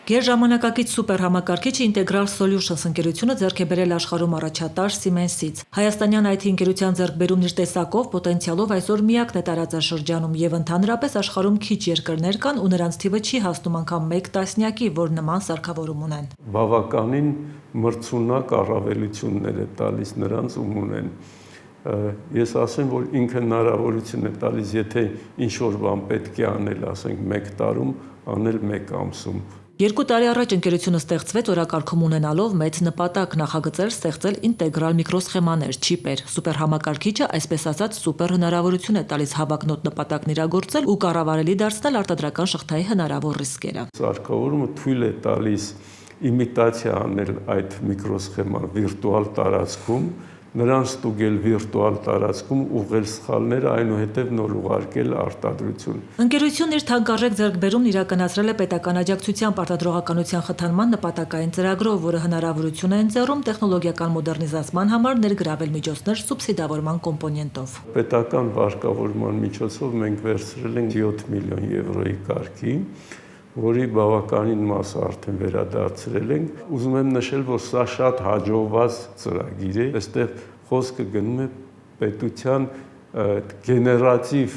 Գերժամանակակից սուպեր համակարգիչը Integral Solutions ընկերությունը ձեռք է բերել աշխարհում առաջատար Siemens-ից։ Հայաստանյան IT ընկերության ձեռքբերումն իր տեսակով, պոտենցիալով այսօր միակն է տարածաշրջանում եւ ընդհանրապես աշխարհում քիչ երկրներ կան ու նրանց թիվը չի հասնում անգամ 1 տասնյակի, որ նման սարքավորում ունեն։ Բավականին մրցունակ առավելություններ է տալիս նրանց ում ունեն։ Ես ասեմ, որ ինքը հնարավորություն է տալիս, եթե ինչ-որ բան պետք է անել, ասենք 1 տարում, անել 1 ամսում։ 2 տարի առաջ ընկերությունը ստեղծվեց օրակարգում ունենալով մեծ նպատակ նախագծել ստեղծել ինտեգրալ միկրոսխեմաներ, չիպեր։ Սուպեր համակարգիչը, այսպես ասած, սուպեր հնարավորություն է տալիս հավակնոտ նպատակն իրագործել ու կառավարելի դարձնել արտադրական շղթայի հնարավոր ռիսկերը։ Սարքավորումը թույլ է տալիս իմիտացիա անել այդ միկրոսխեման վիրտուալ տարածքում, նրան ստուգել վիրտուալ տարածքում, ուղղել սխալները, այնուհետև նոր ուղարկել արտադրություն։ Ընկերությունն իր թանկարժեք ձեռքբերումն իրականացրել է պետական աջակցությամբ արտադրողականության խթանման նպատակային ծրագրով, որը հնարավորություն է ընձեռում տեխնոլոգիական մոդեռնիզացման համար ներգրավել միջոցներ սուբսիդավորման կոմպոնենտով։ Պետական վարկավորման միջոցով մենք վերցրել ենք 7 միլիոն եվրոյի կարգի, որի բավականին մասը արդեն վերադարձրել ենք։ Ուզում եմ նշել, որ սա շատ հաջողված ծրագիր է։ Այստեղ խոսքը գնում է պետության գեներատիվ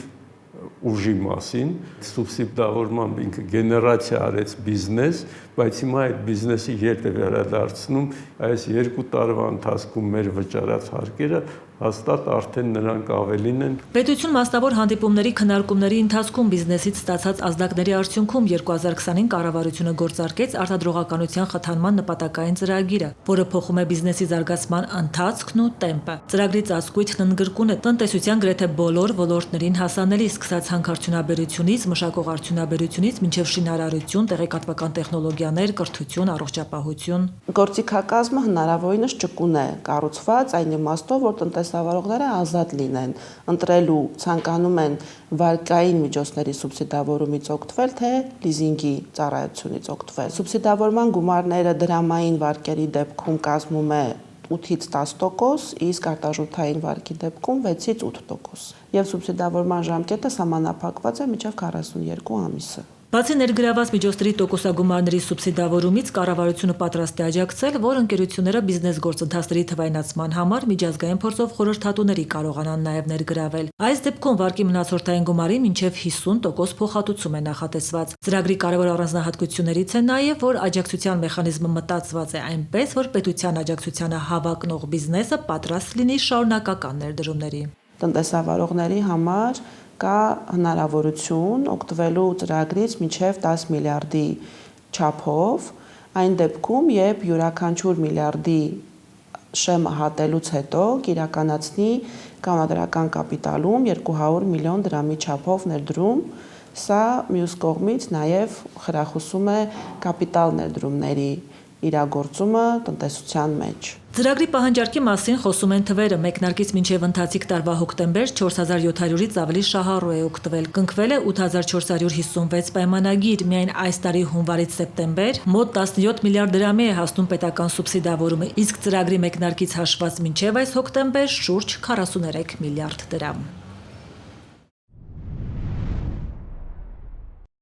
ուժի մասին, սուբսիդավորմամբ ինքը գեներացիա արեց բիզնես, բայց հիմա այդ բիզնեսի ետ է վերադարձնում, այս 2 տարվա ընթացքում մեր վճարած հարկերը հաստատ արդեն նրանք ավելին են։ Պետություն մասնավոր հանդիպումների քննարկումների ընթացքում բիզնեսից ստացած ազդակների արդյունքում 2025 կառավարությունը գործարկեց արտադրողականության խթանման նպատակային ծրագիրը, որը փոխում է բիզնեսի զարգացման ընթացքն ու տեմպը։ Ծրագրի ծածկույթն ընդգրկուն է տնտեսության գրեթե բոլոր ոլորտներին հասանելի, սկսած հանքարդյունաբերությունից, մշակողարդյունաբերությունից մինչև շինարարություն, տեղեկատվական տեխնոլոգիաներ, կրթություն, առողջապահություն։ Գործիքակազմը հնարավորինս ճկուն է կառուցված այն իմաստով, որ տնտեսավարողները ազատ լինեն, ընտրելու ցանկանում են վարկային միջոցների սուբսիդավորումից օգտվել, թե լիզինգի ծառայությունից օգտվել։ Սուբսիդավորման գումարները դրամային վարկերի դեպքում կազմում է 8-ից 10%, իսկ արտաժութային վարկի դեպքում 6-ից 8%։ Եվ սուբսիդավորման ժամկետը սահմանափակված է մինչև 42 ամիսը։ Բացի ներգրաված միջոցների տոկոսագումարների սուբսիդավորումից կառավարությունը պատրաստ է աջակցել, որ ընկերությունները բիզնես գործընթացների թվայնացման համար միջազգային փորձով խորհրդատուների կարողանան նաև ներգրավել։ Այս դեպքում վարկի մնացորդային գումարի մինչև 50% փոխհատուցում է նախատեսված։ Ծրագրի կարևոր առանձնահատկություններից է նաև, որ աջակցության մեխանիզմը մտածված է այնպես, որ պետության աջակցությանը հավակնող բիզնեսը պատրաստ լինի շարունակական ներդրումների։ Տնտեսավարողների համար կա հնարավորություն օգտվելու ծրագրից մինչև 10 միլիարդի չափով, այն դեպքում, երբ յուրաքանչյուր միլիարդի շեմը հատելուց հետո կիրականացնի կանոնադրական կապիտալում 200 միլիոն դրամի չափով ներդրում, սա մյուս կողմից նաև խրախուսում է կապիտալ ներդրումների իրագործումը տնտեսության մեջ։ Ծրագրի պահանջարկի մասին խոսում են թվերը, մեկնարկից մինչև ընթացիկ տարվա հոկտեմբեր 4700-ից ավելի շահառու է օգտվել, կնքվել է 8456 պայմանագիր, միայն այս տարի հունվարից սեպտեմբեր մոտ 17 միլիարդ դրամի է հասնում պետական սուբսիդավորումը, իսկ ծրագրի մեկնարկից հաշված մինչև այս հոկտեմբեր շուրջ 43 միլիարդ դրամ։